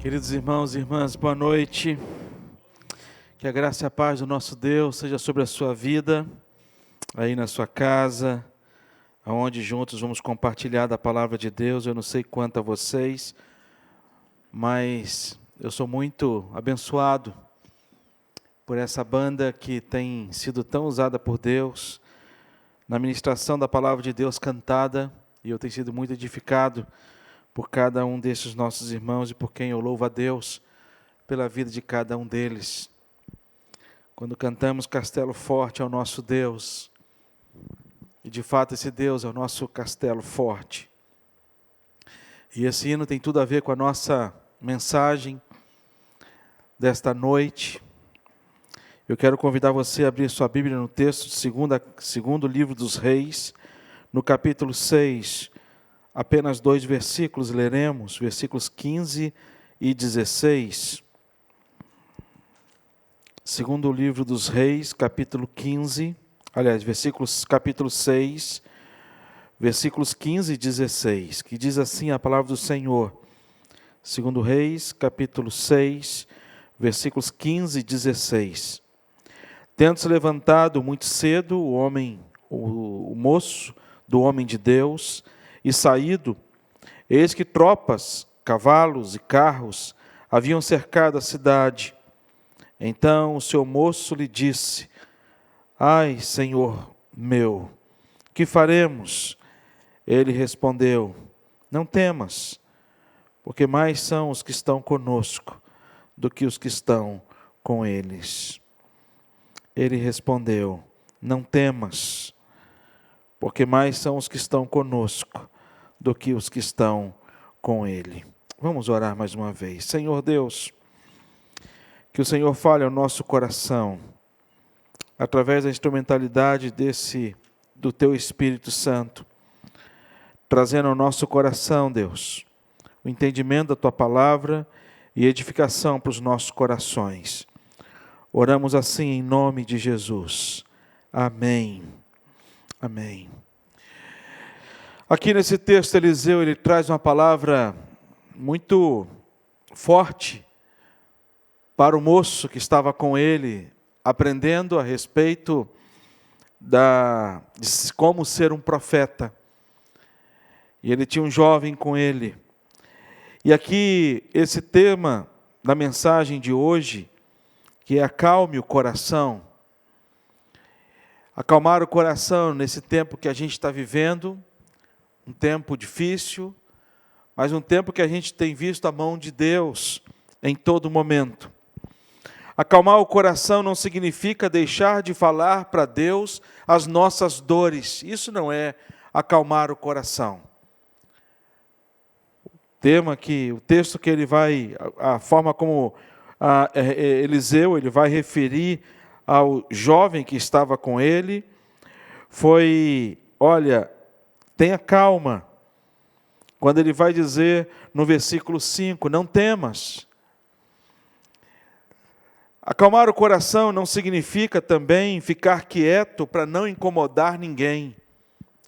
Queridos irmãos e irmãs, boa noite. Que a graça e a paz do nosso Deus seja sobre a sua vida, aí na sua casa, aonde juntos vamos compartilhar da palavra de Deus. Eu não sei quanto a vocês, mas eu sou muito abençoado por essa banda que tem sido tão usada por Deus na ministração da palavra de Deus cantada, e eu tenho sido muito edificado por cada um desses nossos irmãos e por quem eu louvo a Deus pela vida de cada um deles. Quando cantamos Castelo Forte ao nosso Deus, e de fato esse Deus é o nosso castelo forte. E esse hino tem tudo a ver com a nossa mensagem desta noite. Eu quero convidar você a abrir sua Bíblia no texto de segundo livro dos Reis, no capítulo 6, apenas 2 versículos leremos, versículos 15 e 16. Segundo livro dos Reis, capítulo 15, capítulo 6, versículos 15 e 16, que diz assim a palavra do Senhor. Segundo Reis, capítulo 6, versículos 15 e 16. Tendo-se levantado muito cedo o moço do homem de Deus, e saído, eis que tropas, cavalos e carros haviam cercado a cidade. Então o seu moço lhe disse: Ai, Senhor meu, que faremos? Ele respondeu: Não temas, porque mais são os que estão conosco do que os que estão com eles. Ele respondeu: Não temas, porque mais são os que estão conosco do que os que estão com ele. Vamos orar mais uma vez. Senhor Deus, que o Senhor fale ao nosso coração, através da instrumentalidade do Teu Espírito Santo, trazendo ao nosso coração, Deus, o entendimento da Tua palavra e edificação para os nossos corações. Oramos assim em nome de Jesus. Amém. Amém. Aqui nesse texto, Eliseu, ele traz uma palavra muito forte para o moço que estava com ele, aprendendo a respeito de como ser um profeta. E ele tinha um jovem com ele. E aqui, esse tema da mensagem de hoje, que é acalme o coração. Acalmar o coração nesse tempo que a gente está vivendo, um tempo difícil, mas um tempo que a gente tem visto a mão de Deus em todo momento. Acalmar o coração não significa deixar de falar para Deus as nossas dores. Isso não é acalmar o coração. O texto que ele vai, a forma como Eliseu, ele vai referir ao jovem que estava com ele, foi, olha, tenha calma. Quando ele vai dizer no versículo 5, não temas. Acalmar o coração não significa também ficar quieto para não incomodar ninguém.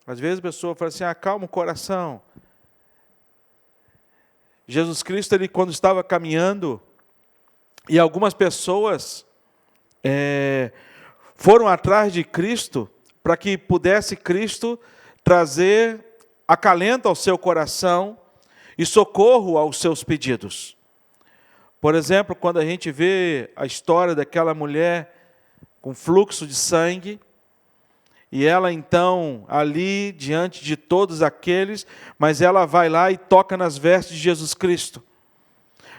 Às vezes a pessoa fala assim, acalma o coração. Jesus Cristo, ele quando estava caminhando, e algumas pessoas foram atrás de Cristo, para que pudesse Cristo trazer acalento ao seu coração e socorro aos seus pedidos. Por exemplo, quando a gente vê a história daquela mulher com fluxo de sangue, e ela então, ali, diante de todos aqueles, mas ela vai lá e toca nas vestes de Jesus Cristo.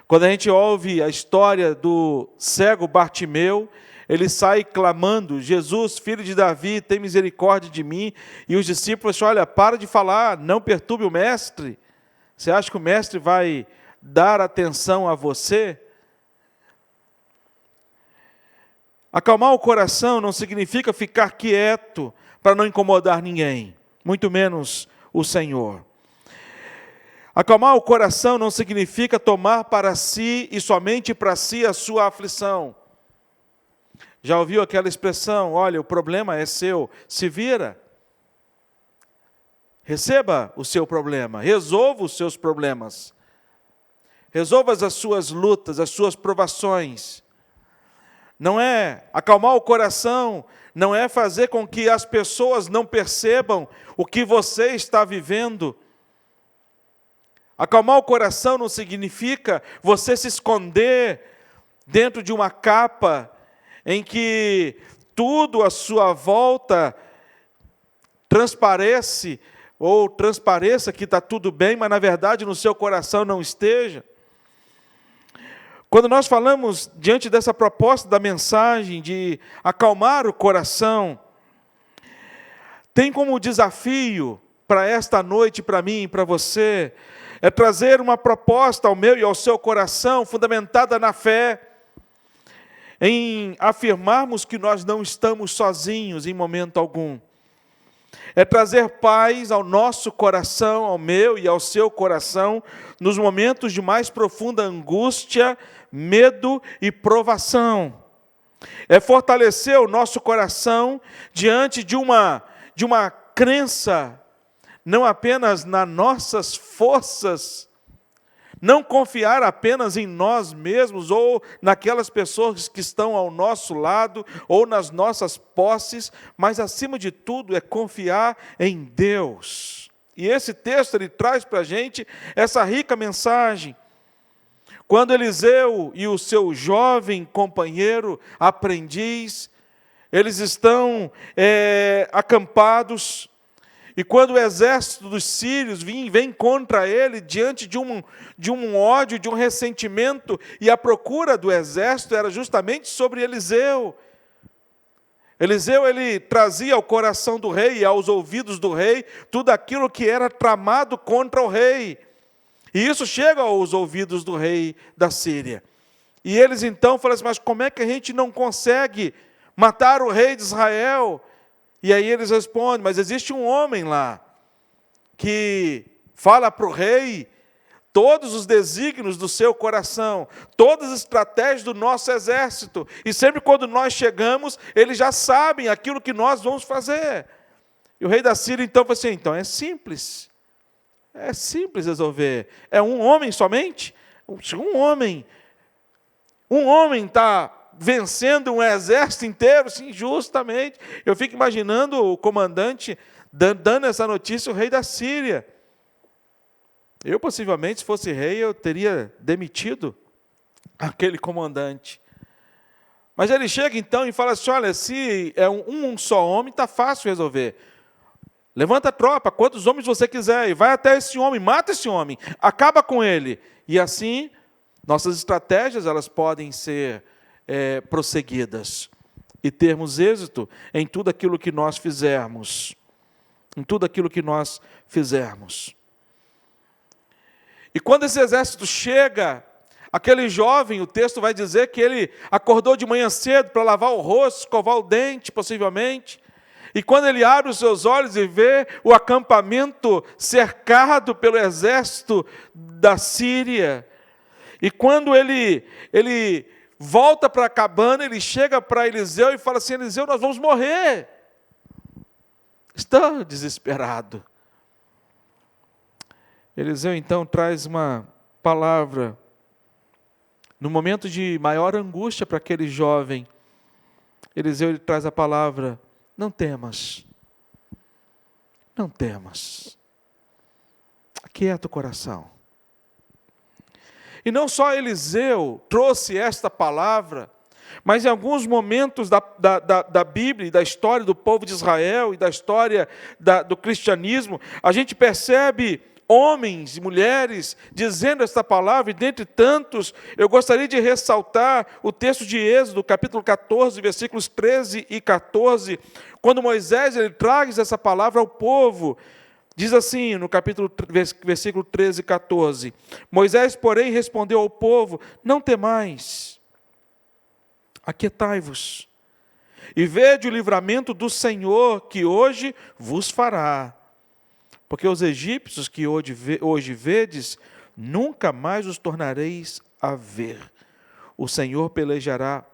Quando a gente ouve a história do cego Bartimeu, ele sai clamando, Jesus, filho de Davi, tem misericórdia de mim. E os discípulos falam, olha, para de falar, não perturbe o mestre. Você acha que o mestre vai dar atenção a você? Acalmar o coração não significa ficar quieto para não incomodar ninguém, muito menos o Senhor. Acalmar o coração não significa tomar para si e somente para si a sua aflição. Já ouviu aquela expressão, olha, o problema é seu, se vira. Receba o seu problema, resolva os seus problemas. resolva as suas lutas, as suas provações. Não é acalmar o coração, não é fazer com que as pessoas não percebam o que você está vivendo. Acalmar o coração não significa você se esconder dentro de uma capa em que tudo à sua volta transpareça que está tudo bem, mas na verdade no seu coração não esteja. Quando nós falamos diante dessa proposta da mensagem de acalmar o coração, tem como desafio para esta noite, para mim e para você, é trazer uma proposta ao meu e ao seu coração, fundamentada na fé, em afirmarmos que nós não estamos sozinhos em momento algum. É trazer paz ao nosso coração, ao meu e ao seu coração, nos momentos de mais profunda angústia, medo e provação. É fortalecer o nosso coração diante de uma crença, não apenas nas nossas forças, não confiar apenas em nós mesmos ou naquelas pessoas que estão ao nosso lado ou nas nossas posses, mas acima de tudo é confiar em Deus. E esse texto ele traz para a gente essa rica mensagem. Quando Eliseu e o seu jovem companheiro, aprendiz, eles estão acampados. E quando o exército dos sírios vem contra ele, diante de um ódio, de um ressentimento, e a procura do exército era justamente sobre Eliseu. Eliseu, ele trazia ao coração do rei e aos ouvidos do rei tudo aquilo que era tramado contra o rei. E isso chega aos ouvidos do rei da Síria. E eles então falam assim, mas como é que a gente não consegue matar o rei de Israel? E aí eles respondem, mas existe um homem lá, que fala para o rei todos os desígnios do seu coração, todas as estratégias do nosso exército, e sempre quando nós chegamos, eles já sabem aquilo que nós vamos fazer. E o rei da Síria então falou assim, então é simples resolver, é um homem somente? Um homem está vencendo um exército inteiro, sim, justamente. Eu fico imaginando o comandante dando essa notícia, o rei da Síria. Eu, possivelmente, se fosse rei, eu teria demitido aquele comandante. Mas ele chega, então, e fala assim, olha, se é um só homem, está fácil resolver. Levanta a tropa, quantos homens você quiser, e vai até esse homem, mata esse homem, acaba com ele. E assim, nossas estratégias, elas podem ser prosseguidas e termos êxito em tudo aquilo que nós fizermos. Em tudo aquilo que nós fizermos. E quando esse exército chega, aquele jovem, o texto vai dizer que ele acordou de manhã cedo para lavar o rosto, escovar o dente, possivelmente. E quando ele abre os seus olhos e vê o acampamento cercado pelo exército da Síria, e quando ele volta para a cabana, ele chega para Eliseu e fala assim, Eliseu, nós vamos morrer. Está desesperado. Eliseu então traz uma palavra, no momento de maior angústia para aquele jovem, Eliseu ele traz a palavra, não temas, não temas, aquieta o coração. E não só Eliseu trouxe esta palavra, mas em alguns momentos da Bíblia, e da história do povo de Israel, e da história do cristianismo, a gente percebe homens e mulheres dizendo esta palavra, e dentre tantos, eu gostaria de ressaltar o texto de Êxodo, capítulo 14, versículos 13 e 14, quando Moisés ele traz essa palavra ao povo. Diz assim, no versículo 13 e 14, Moisés, porém, respondeu ao povo, não temais, aquietai-vos, e vede o livramento do Senhor, que hoje vos fará. Porque os egípcios que hoje vedes, nunca mais os tornareis a ver. O Senhor pelejará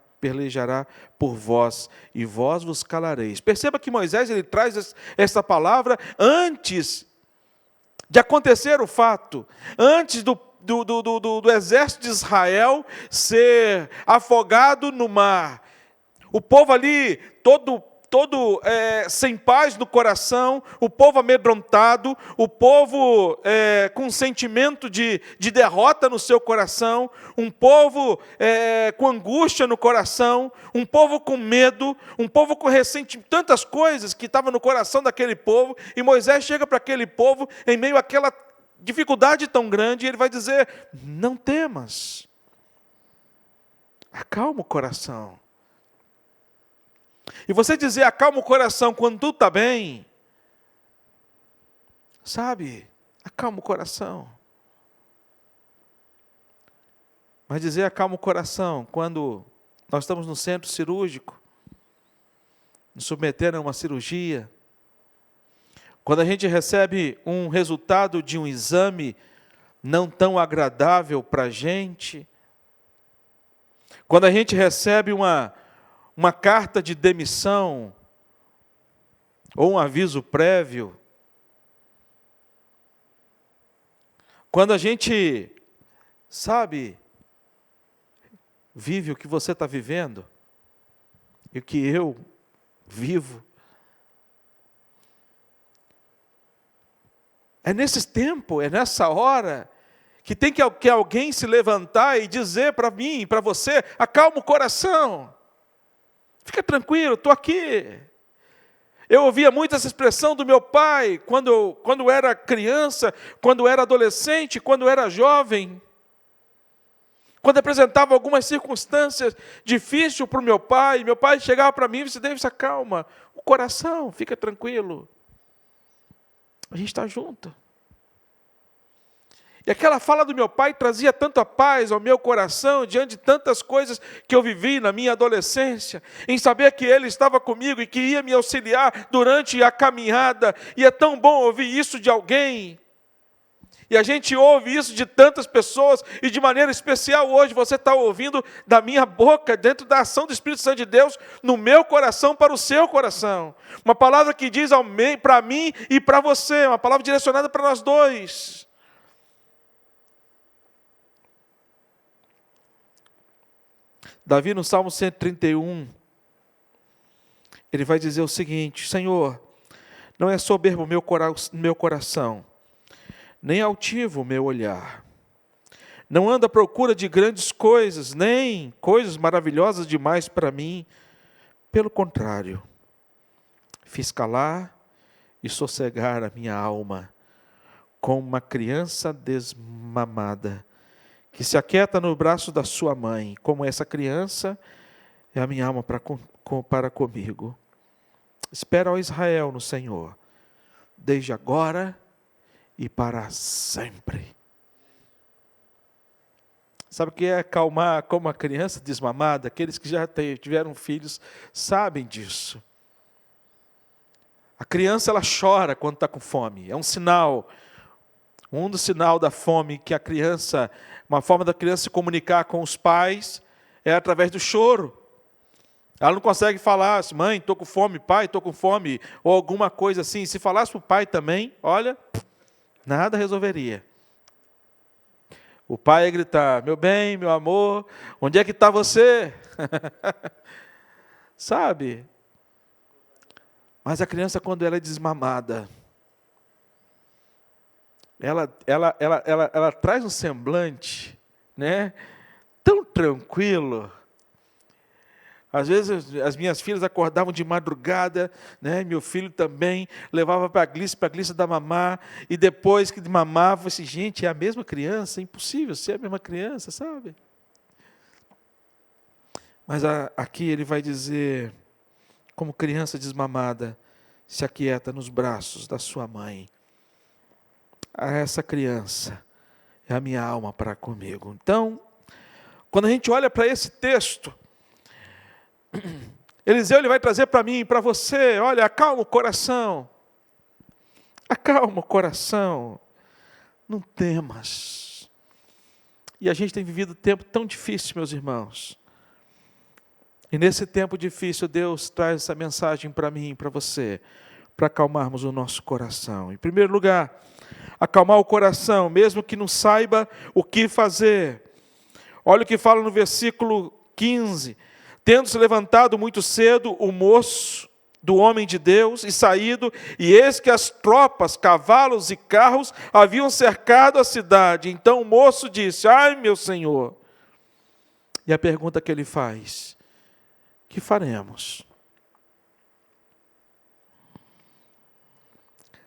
por vós, e vós vos calareis. Perceba que Moisés ele traz essa palavra antes de acontecer o fato, antes do exército de Israel ser afogado no mar. O povo ali, todo sem paz no coração, o povo amedrontado, o povo com um sentimento de derrota no seu coração, um povo com angústia no coração, um povo com medo, um povo com ressentimento, tantas coisas que estavam no coração daquele povo, e Moisés chega para aquele povo em meio àquela dificuldade tão grande, e ele vai dizer: não temas, acalma o coração. E você dizer acalma o coração quando tudo está bem, sabe, acalma o coração. Mas dizer acalma o coração quando nós estamos no centro cirúrgico, nos submetendo a uma cirurgia, quando a gente recebe um resultado de um exame não tão agradável para a gente, quando a gente recebe uma carta de demissão, ou um aviso prévio, quando a gente, sabe, vive o que você está vivendo, e o que eu vivo, é nesse tempo, é nessa hora, que tem que alguém se levantar e dizer para mim, para você: acalma o coração, fica tranquilo, estou aqui. Eu ouvia muito essa expressão do meu pai, quando era criança, quando era adolescente, quando era jovem. Quando apresentava algumas circunstâncias difíceis para o meu pai chegava para mim e disse: Davis, acalma o coração, fica tranquilo. A gente está junto. E aquela fala do meu pai trazia tanta paz ao meu coração, diante de tantas coisas que eu vivi na minha adolescência, em saber que ele estava comigo e que ia me auxiliar durante a caminhada. E é tão bom ouvir isso de alguém. E a gente ouve isso de tantas pessoas, e de maneira especial hoje você está ouvindo da minha boca, dentro da ação do Espírito Santo de Deus, no meu coração para o seu coração. Uma palavra que diz para mim e para você, uma palavra direcionada para nós dois. Davi, no Salmo 131, ele vai dizer o seguinte: Senhor, não é soberbo o meu coração, nem altivo o meu olhar. Não ando à procura de grandes coisas, nem coisas maravilhosas demais para mim. Pelo contrário, fiz calar e sossegar a minha alma, como uma criança desmamada, que se aquieta no braço da sua mãe. Como essa criança é a minha alma para comigo. Espera, ó Israel, no Senhor, desde agora e para sempre. Sabe o que é acalmar como uma criança desmamada? Aqueles que já tiveram filhos sabem disso. A criança, ela chora quando está com fome. É um sinal. Um dos sinais da fome que a criança, uma forma da criança se comunicar com os pais é através do choro. Ela não consegue falar assim: mãe, estou com fome, pai, estou com fome, ou alguma coisa assim. Se falasse para o pai também, olha, nada resolveria. O pai ia gritar: meu bem, meu amor, onde é que está você? Sabe? Mas a criança, quando ela é desmamada, ela traz um semblante, né, tão tranquilo. Às vezes as minhas filhas acordavam de madrugada, né, meu filho também, levava para a Glícia dar mamar, e depois que mamava, assim, gente, é a mesma criança, é impossível ser a mesma criança, sabe? Mas aqui ele vai dizer, como criança desmamada, se aquieta nos braços da sua mãe. A essa criança é a minha alma para comigo. Então, quando a gente olha para esse texto, Eliseu, ele vai trazer para mim e para você: olha, acalma o coração, não temas. E a gente tem vivido um tempo tão difícil, meus irmãos. E nesse tempo difícil, Deus traz essa mensagem para mim e para você, para acalmarmos o nosso coração. Em primeiro lugar, acalmar o coração, mesmo que não saiba o que fazer. Olha o que fala no versículo 15. Tendo se levantado muito cedo o moço do homem de Deus e saído, e eis que as tropas, cavalos e carros haviam cercado a cidade. Então o moço disse: ai, meu senhor. E a pergunta que ele faz: que faremos?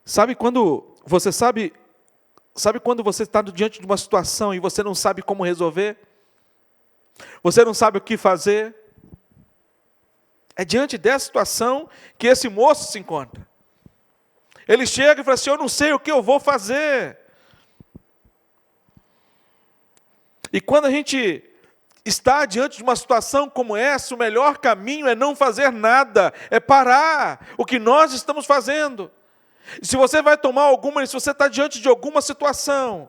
Sabe quando você está diante de uma situação e você não sabe como resolver? Você não sabe o que fazer? É diante dessa situação que esse moço se encontra. Ele chega e fala assim: eu não sei o que eu vou fazer. E quando a gente está diante de uma situação como essa, o melhor caminho é não fazer nada, é parar o que nós estamos fazendo. Se você vai tomar se você está diante de alguma situação,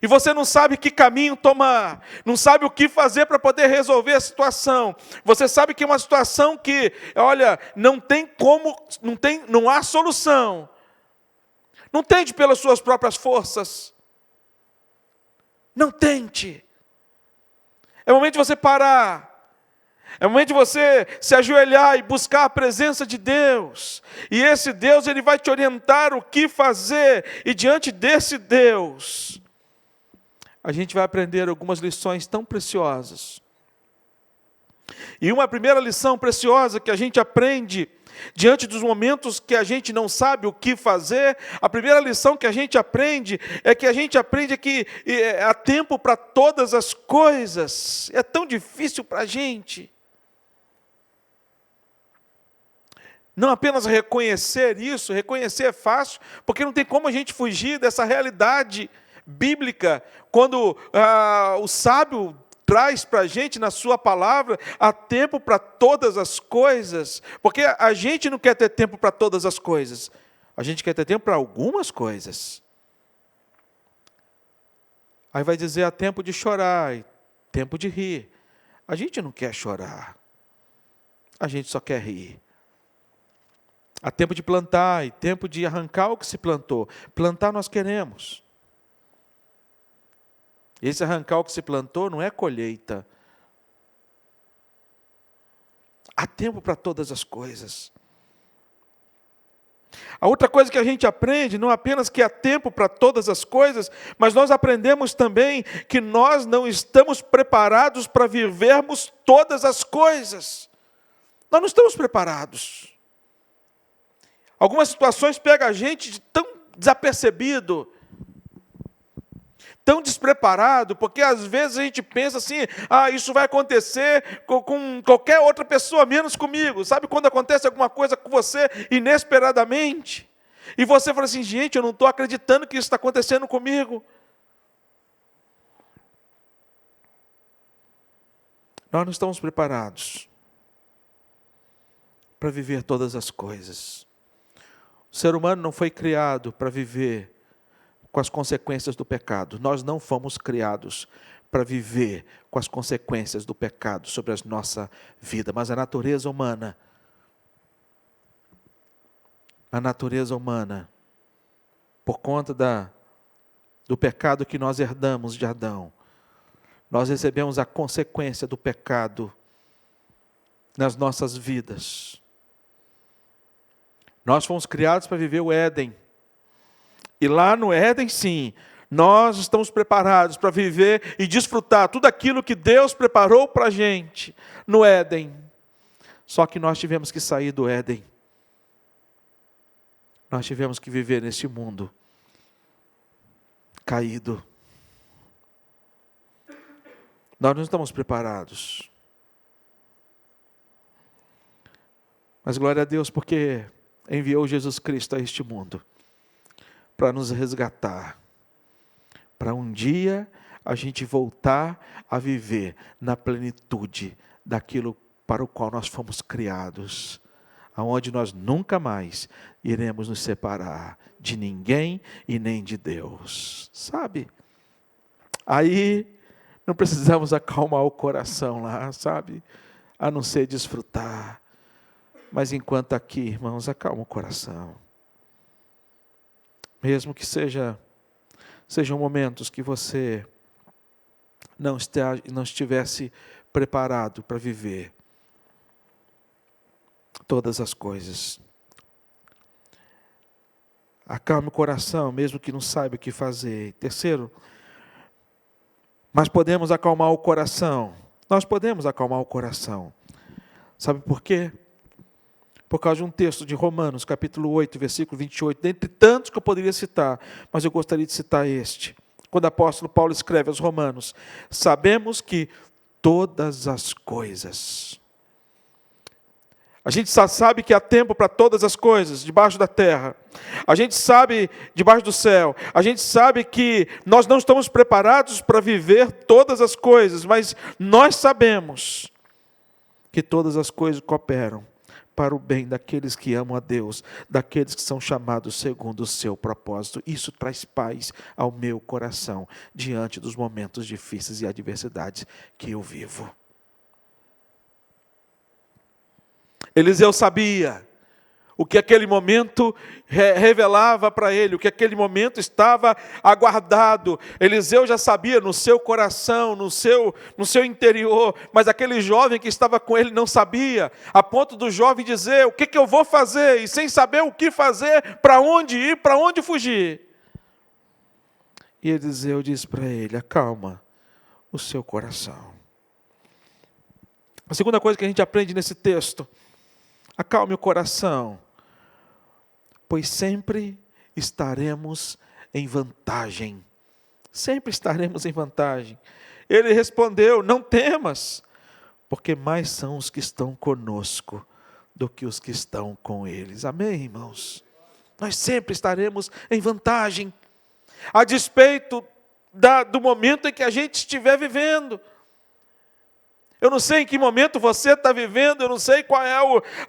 e você não sabe que caminho tomar, não sabe o que fazer para poder resolver a situação, você sabe que é uma situação que, olha, não há solução, não tente pelas suas próprias forças, não tente, é o momento de você parar, é o momento de você se ajoelhar e buscar a presença de Deus. E esse Deus, Ele vai te orientar o que fazer. E diante desse Deus, a gente vai aprender algumas lições tão preciosas. E uma primeira lição preciosa que a gente aprende diante dos momentos que a gente não sabe o que fazer, a primeira lição que a gente aprende é que há tempo para todas as coisas. É tão difícil para a gente não apenas reconhecer isso, reconhecer é fácil, porque não tem como a gente fugir dessa realidade bíblica, quando o sábio traz para a gente na sua palavra, há tempo para todas as coisas, porque a gente não quer ter tempo para todas as coisas, a gente quer ter tempo para algumas coisas. Aí vai dizer, há tempo de chorar, e tempo de rir. A gente não quer chorar, a gente só quer rir. Há tempo de plantar e tempo de arrancar o que se plantou. Plantar nós queremos. Esse arrancar o que se plantou não é colheita. Há tempo para todas as coisas. A outra coisa que a gente aprende, não apenas que há tempo para todas as coisas, mas nós aprendemos também que nós não estamos preparados para vivermos todas as coisas. Nós não estamos preparados. Algumas situações pegam a gente de tão desapercebido, tão despreparado, porque às vezes a gente pensa assim, isso vai acontecer com qualquer outra pessoa, menos comigo. Sabe quando acontece alguma coisa com você inesperadamente? E você fala assim, gente, eu não estou acreditando que isso está acontecendo comigo. Nós não estamos preparados para viver todas as coisas. O ser humano não foi criado para viver com as consequências do pecado. Nós não fomos criados para viver com as consequências do pecado sobre a nossa vida. Mas a natureza humana, por conta do pecado que nós herdamos de Adão, nós recebemos a consequência do pecado nas nossas vidas. Nós fomos criados para viver o Éden. E lá no Éden, sim, nós estamos preparados para viver e desfrutar tudo aquilo que Deus preparou para a gente no Éden. Só que nós tivemos que sair do Éden. Nós tivemos que viver neste mundo caído. Nós não estamos preparados. Mas glória a Deus, porque enviou Jesus Cristo a este mundo para nos resgatar, para um dia a gente voltar a viver na plenitude daquilo para o qual nós fomos criados, aonde nós nunca mais iremos nos separar de ninguém e nem de Deus, sabe? Aí não precisamos acalmar o coração lá, sabe? A não ser desfrutar. Mas enquanto aqui, irmãos, acalma o coração. Mesmo que seja sejam momentos que você não estivesse preparado para viver todas as coisas. Acalme o coração, mesmo que não saiba o que fazer. Terceiro, mas podemos acalmar o coração. Nós podemos acalmar o coração. Sabe por quê? Por causa de um texto de Romanos, capítulo 8, versículo 28, dentre tantos que eu poderia citar, mas eu gostaria de citar este. Quando o apóstolo Paulo escreve aos Romanos: sabemos que todas as coisas. A gente só sabe que há tempo para todas as coisas debaixo da terra. A gente sabe debaixo do céu. A gente sabe que nós não estamos preparados para viver todas as coisas, mas nós sabemos que todas as coisas cooperam para o bem daqueles que amam a Deus, daqueles que são chamados segundo o seu propósito. Isso traz paz ao meu coração diante dos momentos difíceis e adversidades que eu vivo. Eliseu sabia o que aquele momento revelava para ele, o que aquele momento estava aguardado. Eliseu já sabia no seu coração, no seu interior, mas aquele jovem que estava com ele não sabia, a ponto do jovem dizer: o que eu vou fazer? E sem saber o que fazer, para onde ir, para onde fugir. E Eliseu diz para ele: acalma o seu coração. A segunda coisa que a gente aprende nesse texto: acalme o coração, pois sempre estaremos em vantagem. Sempre estaremos em vantagem. Ele respondeu: não temas, porque mais são os que estão conosco do que os que estão com eles. Amém, irmãos? Nós sempre estaremos em vantagem, a despeito do momento em que a gente estiver vivendo. Eu não sei em que momento você está vivendo, eu não sei qual é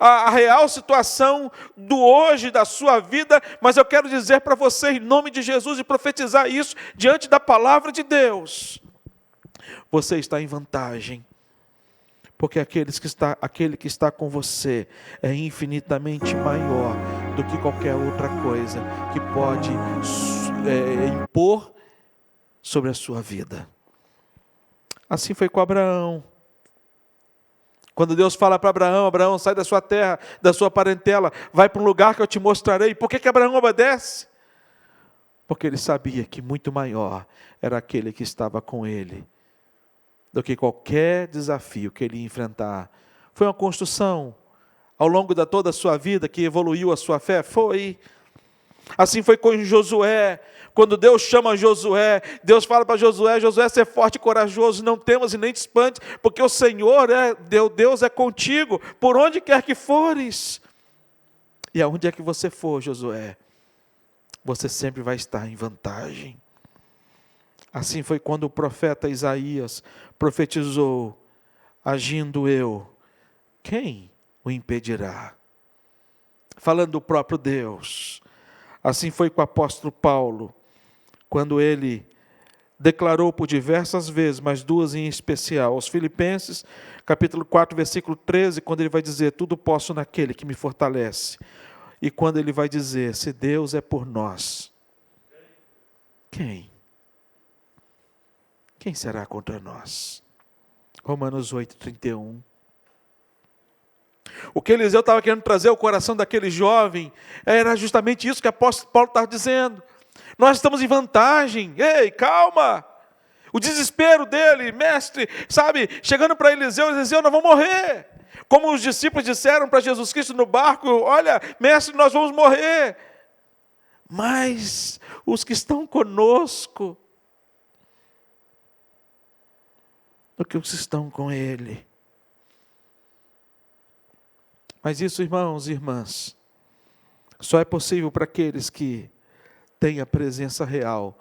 a real situação do hoje, da sua vida, mas eu quero dizer para você, em nome de Jesus, e profetizar isso diante da palavra de Deus: você está em vantagem, porque aquele que está com você é infinitamente maior do que qualquer outra coisa que pode impor sobre a sua vida. Assim foi com Abraão. Quando Deus fala para Abraão: Abraão, sai da sua terra, da sua parentela, vai para um lugar que eu te mostrarei. Por que Abraão obedece? Porque ele sabia que muito maior era aquele que estava com ele do que qualquer desafio que ele ia enfrentar. Foi uma construção ao longo de toda a sua vida que evoluiu a sua fé? Foi. Assim foi com Josué. Quando Deus chama Josué, Deus fala para Josué: Josué, ser forte e corajoso, não temas e nem te espantes, porque o Senhor Deus é contigo, por onde quer que fores. E aonde é que você for, Josué, você sempre vai estar em vantagem. Assim foi quando o profeta Isaías profetizou: agindo eu, quem o impedirá? Falando do próprio Deus. Assim foi com o apóstolo Paulo, quando ele declarou por diversas vezes, mas duas em especial, aos Filipenses, capítulo 4, versículo 13, quando ele vai dizer: tudo posso naquele que me fortalece. E quando ele vai dizer: se Deus é por nós, quem será contra nós? Romanos 8, 31. O que Eliseu estava querendo trazer ao coração daquele jovem era justamente isso que o apóstolo Paulo estava dizendo. Nós estamos em vantagem. Ei, calma. O desespero dele, mestre, sabe, chegando para Eliseu, nós vamos morrer. Como os discípulos disseram para Jesus Cristo no barco: olha, mestre, nós vamos morrer. Mas os que estão conosco do que os que estão com ele. Mas isso, irmãos e irmãs, só é possível para aqueles que têm a presença real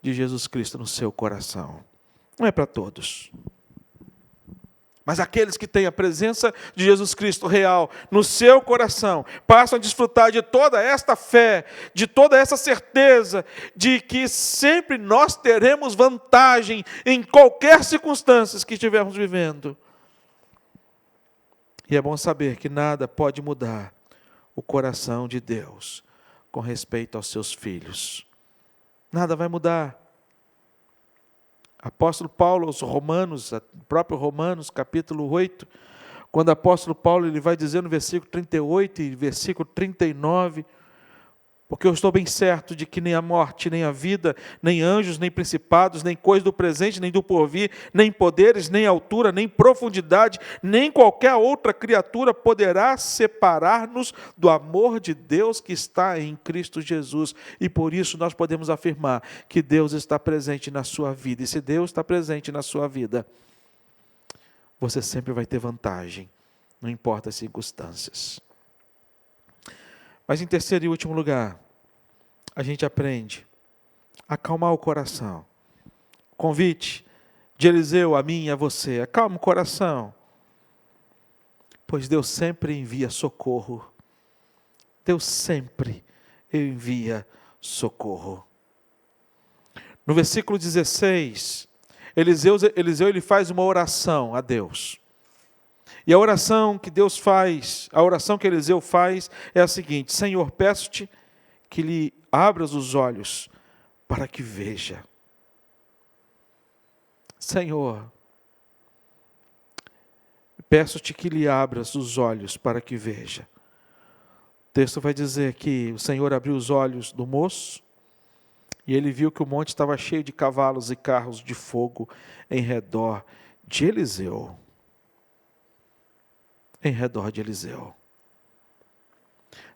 de Jesus Cristo no seu coração. Não é para todos. Mas aqueles que têm a presença de Jesus Cristo real no seu coração, passam a desfrutar de toda esta fé, de toda essa certeza, de que sempre nós teremos vantagem em qualquer circunstância que estivermos vivendo. E é bom saber que nada pode mudar o coração de Deus com respeito aos seus filhos. Nada vai mudar. Apóstolo Paulo aos Romanos, próprio Romanos, capítulo 8, quando o apóstolo Paulo ele vai dizer no versículo 38 e versículo 39, porque eu estou bem certo de que nem a morte, nem a vida, nem anjos, nem principados, nem coisa do presente, nem do porvir, nem poderes, nem altura, nem profundidade, nem qualquer outra criatura poderá separar-nos do amor de Deus que está em Cristo Jesus. E por isso nós podemos afirmar que Deus está presente na sua vida. E se Deus está presente na sua vida, você sempre vai ter vantagem, não importa as circunstâncias. Mas em terceiro e último lugar, a gente aprende a acalmar o coração. Convite de Eliseu a mim e a você, acalma o coração. Pois Deus sempre envia socorro. Deus sempre envia socorro. No versículo 16, Eliseu ele faz uma oração a Deus. E a oração que Deus faz, a oração que Eliseu faz é a seguinte: Senhor, peço-te que lhe abras os olhos para que veja. Senhor, peço-te que lhe abras os olhos para que veja. O texto vai dizer que o Senhor abriu os olhos do moço e ele viu que o monte estava cheio de cavalos e carros de fogo em redor de Eliseu. Em redor de Eliseu.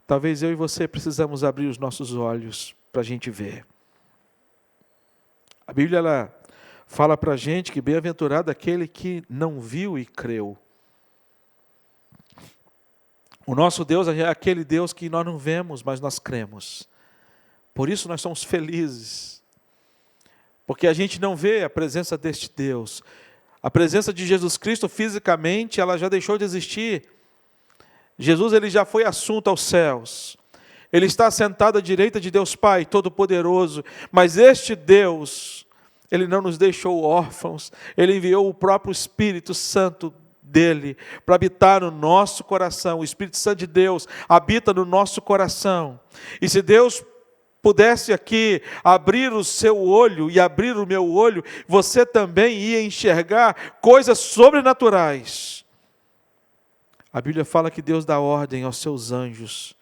Talvez eu e você precisamos abrir os nossos olhos para a gente ver. A Bíblia ela fala para a gente que bem-aventurado aquele que não viu e creu. O nosso Deus é aquele Deus que nós não vemos, mas nós cremos. Por isso nós somos felizes. Porque a gente não vê a presença deste Deus. A presença de Jesus Cristo fisicamente, ela já deixou de existir. Jesus ele já foi assunto aos céus. Ele está sentado à direita de Deus Pai Todo-Poderoso. Mas este Deus, Ele não nos deixou órfãos. Ele enviou o próprio Espírito Santo dele para habitar no nosso coração. O Espírito Santo de Deus habita no nosso coração. E se Deus pudesse aqui abrir o seu olho e abrir o meu olho, você também ia enxergar coisas sobrenaturais. A Bíblia fala que Deus dá ordem aos seus anjos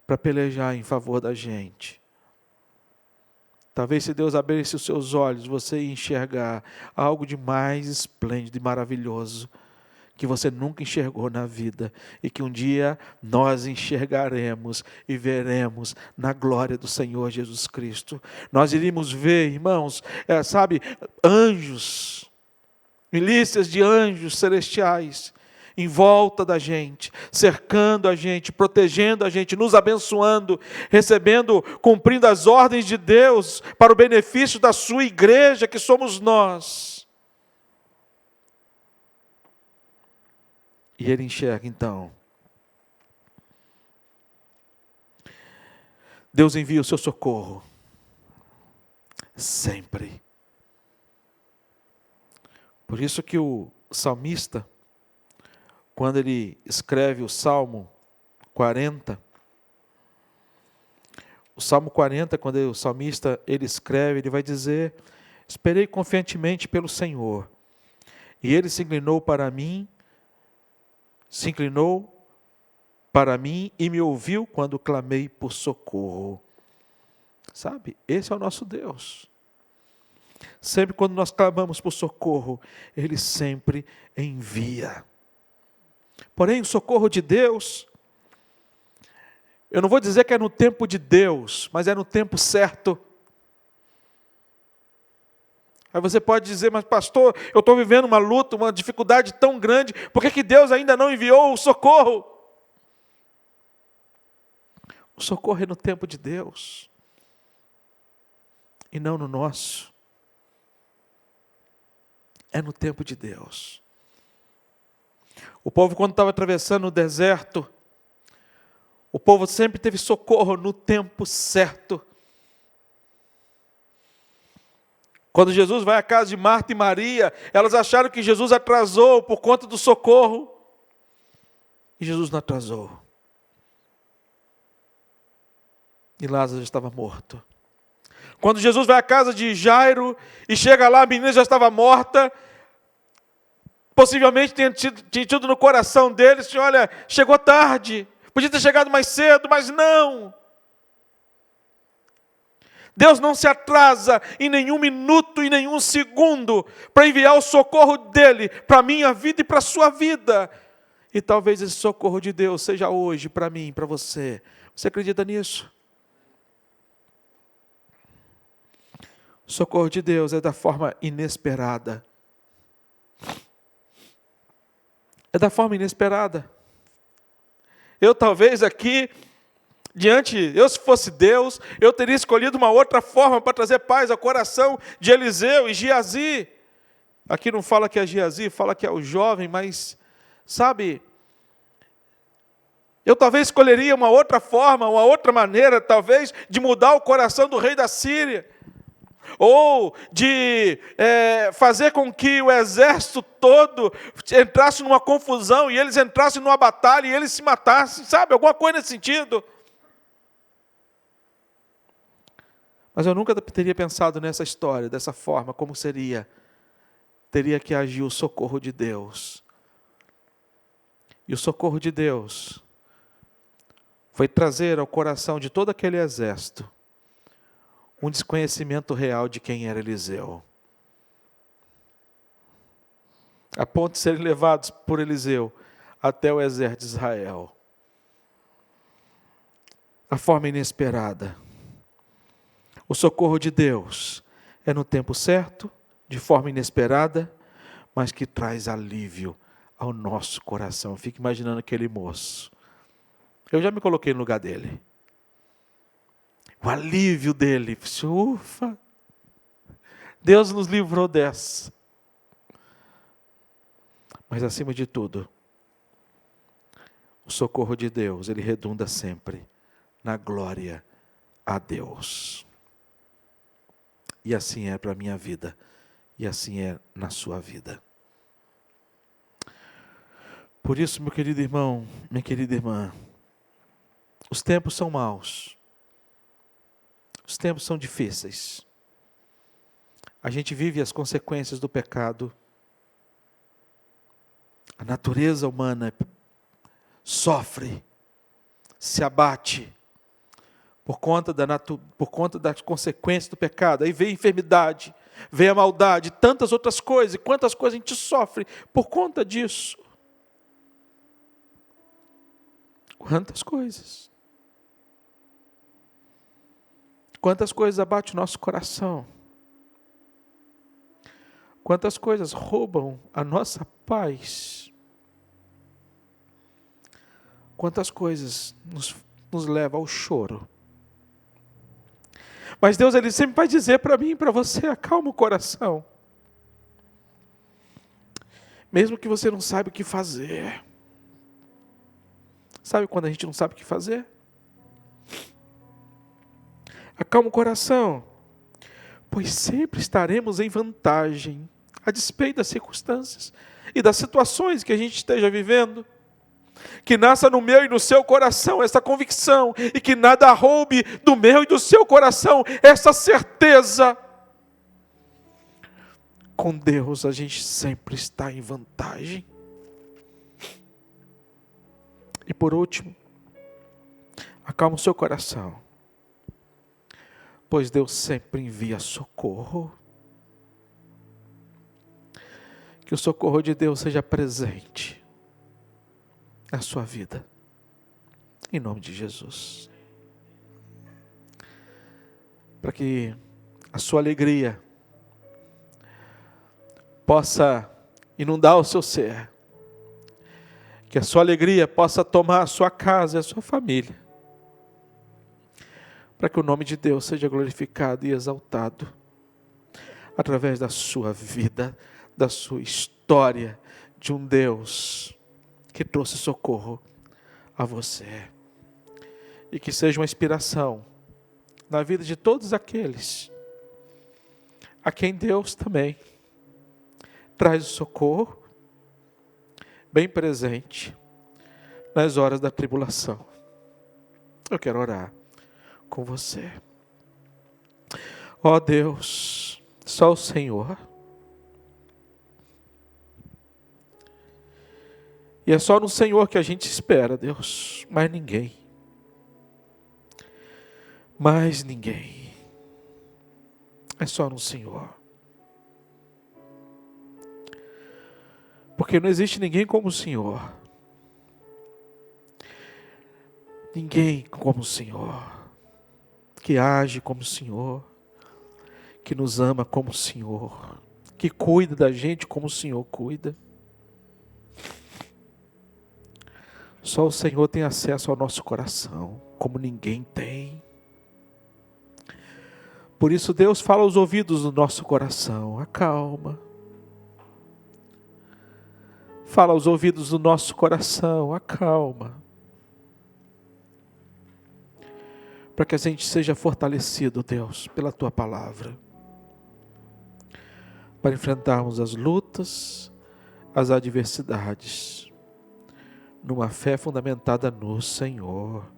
para pelejar em favor da gente. Talvez se Deus abrisse os seus olhos, você ia enxergar algo de mais esplêndido e maravilhoso que você nunca enxergou na vida e que um dia nós enxergaremos e veremos na glória do Senhor Jesus Cristo. Nós iríamos ver, irmãos, anjos, milícias de anjos celestiais em volta da gente, cercando a gente, protegendo a gente, nos abençoando, recebendo, cumprindo as ordens de Deus para o benefício da sua igreja, que somos nós. E ele enxerga então. Deus envia o seu socorro. Sempre. Por isso que o salmista, quando ele escreve o Salmo 40, o Salmo 40, quando o salmista ele escreve, ele vai dizer: esperei confiantemente pelo Senhor, e ele se inclinou para mim e me ouviu quando clamei por socorro. Sabe, esse é o nosso Deus. Sempre quando nós clamamos por socorro, Ele sempre envia. Porém, o socorro de Deus, eu não vou dizer que é no tempo de Deus, mas é no tempo certo. Aí você pode dizer: mas pastor, eu estou vivendo uma luta, uma dificuldade tão grande, por que Deus ainda não enviou o socorro? O socorro é no tempo de Deus, e não no nosso. É no tempo de Deus. O povo, quando estava atravessando o deserto, o povo sempre teve socorro no tempo certo. Quando Jesus vai à casa de Marta e Maria, elas acharam que Jesus atrasou por conta do socorro. E Jesus não atrasou. e Lázaro já estava morto. Quando Jesus vai à casa de Jairo e chega lá, a menina já estava morta. Possivelmente tinha tido no coração dele, assim, olha, chegou tarde, podia ter chegado mais cedo, mas não. Deus não se atrasa em nenhum minuto, em nenhum segundo, para enviar o socorro dele para a minha vida e para a sua vida. E talvez esse socorro de Deus seja hoje para mim, para você. Você acredita nisso? O socorro de Deus é da forma inesperada. É da forma inesperada. Eu talvez aqui, eu se fosse Deus, eu teria escolhido uma outra forma para trazer paz ao coração de Eliseu e Geazi. Aqui não fala que é Geazi, fala que é o jovem, mas, sabe, eu talvez escolheria uma outra forma, uma outra maneira, talvez, de mudar o coração do rei da Síria. Ou de fazer com que o exército todo entrasse numa confusão, e eles entrassem numa batalha, e eles se matassem, sabe? Alguma coisa nesse sentido. Mas eu nunca teria pensado nessa história, dessa forma, como seria. Teria que agir o socorro de Deus. E o socorro de Deus foi trazer ao coração de todo aquele exército um desconhecimento real de quem era Eliseu. A ponto de serem levados por Eliseu até o exército de Israel. A forma inesperada. O socorro de Deus é no tempo certo, de forma inesperada, mas que traz alívio ao nosso coração. Fique imaginando aquele moço. Eu já me coloquei no lugar dele. O alívio dele. Ufa! Deus nos livrou dessa. Mas acima de tudo, o socorro de Deus, ele redunda sempre na glória a Deus. E assim é para a minha vida. E assim é na sua vida. Por isso, meu querido irmão, minha querida irmã, os tempos são maus. Os tempos são difíceis. A gente vive as consequências do pecado. A natureza humana sofre, se abate por conta das consequências do pecado. Aí vem a enfermidade, vem a maldade, tantas outras coisas. E quantas coisas a gente sofre por conta disso. Quantas coisas. Quantas coisas abatem o nosso coração. Quantas coisas roubam a nossa paz. Quantas coisas nos levam ao choro. Mas Deus, Ele sempre vai dizer para mim e para você, acalma o coração. Mesmo que você não saiba o que fazer. Sabe quando a gente não sabe o que fazer? Acalma o coração, pois sempre estaremos em vantagem, a despeito das circunstâncias e das situações que a gente esteja vivendo. Que nasça no meu e no seu coração essa convicção, e que nada roube do meu e do seu coração essa certeza. Com Deus a gente sempre está em vantagem. E por último, acalma o seu coração, pois Deus sempre envia socorro. Que o socorro de Deus seja presente na sua vida, em nome de Jesus. Para que a sua alegria possa inundar o seu ser, que a sua alegria possa tomar a sua casa e a sua família, para que o nome de Deus seja glorificado e exaltado, através da sua vida, da sua história, de um Deus que trouxe socorro a você. E que seja uma inspiração na vida de todos aqueles a quem Deus também traz o socorro bem presente nas horas da tribulação. Eu quero orar com você. Ó Deus, só o Senhor. E é só no Senhor que a gente espera, Deus, mais ninguém. Mais ninguém. É só no Senhor. Porque não existe ninguém como o Senhor. Ninguém como o Senhor. Que age como o Senhor. Que nos ama como o Senhor. Que cuida da gente como o Senhor cuida. Só o Senhor tem acesso ao nosso coração, como ninguém tem. Por isso Deus fala aos ouvidos do nosso coração, acalma. Fala aos ouvidos do nosso coração, acalma. Para que a gente seja fortalecido, Deus, pela Tua palavra. Para enfrentarmos as lutas, as adversidades, numa fé fundamentada no Senhor.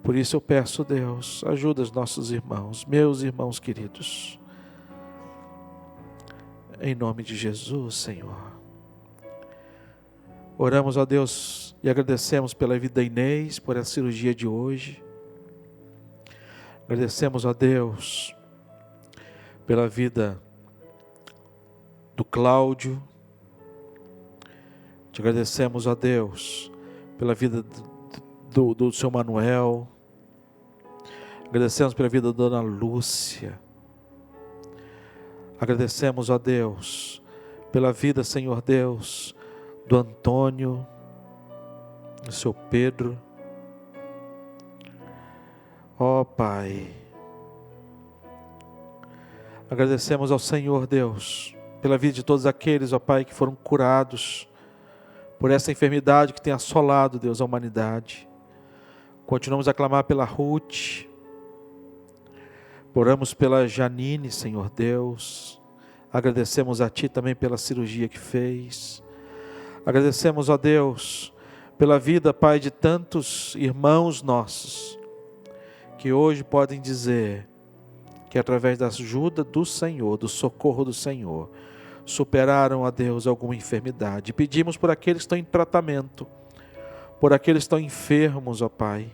Por isso eu peço, Deus, ajuda os nossos irmãos, meus irmãos queridos. Em nome de Jesus, Senhor. Oramos, ó Deus, e agradecemos pela vida da Inês, por essa cirurgia de hoje. Agradecemos, ó Deus, pela vida do Cláudio. Te agradecemos, ó Deus, pela vida do seu Manuel. Agradecemos pela vida da Dona Lúcia. Agradecemos, ó Deus, pela vida, Senhor Deus, do Antônio, do seu Pedro. Ó Pai, agradecemos ao Senhor Deus, pela vida de todos aqueles, ó Pai, que foram curados por essa enfermidade que tem assolado, Deus, a humanidade. Continuamos a clamar pela Ruth. Oramos pela Janine, Senhor Deus. Agradecemos a Ti também pela cirurgia que fez. Agradecemos, ó Deus, pela vida, Pai, de tantos irmãos nossos, que hoje podem dizer que através da ajuda do Senhor, do socorro do Senhor, superaram, ó Deus, alguma enfermidade. Pedimos por aqueles que estão em tratamento, por aqueles que estão enfermos, ó Pai.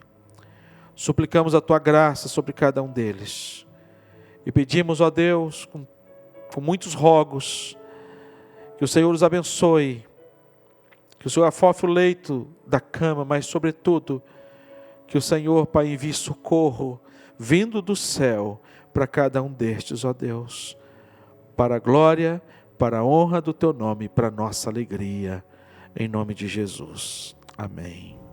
Suplicamos a Tua graça sobre cada um deles. E pedimos, ó Deus, com muitos rogos, que o Senhor os abençoe, que o Senhor afofe o leito da cama, mas sobretudo, que o Senhor, Pai, envie socorro, vindo do céu, para cada um destes, ó Deus, para a glória, para a honra do Teu nome, para a nossa alegria, em nome de Jesus. Amém.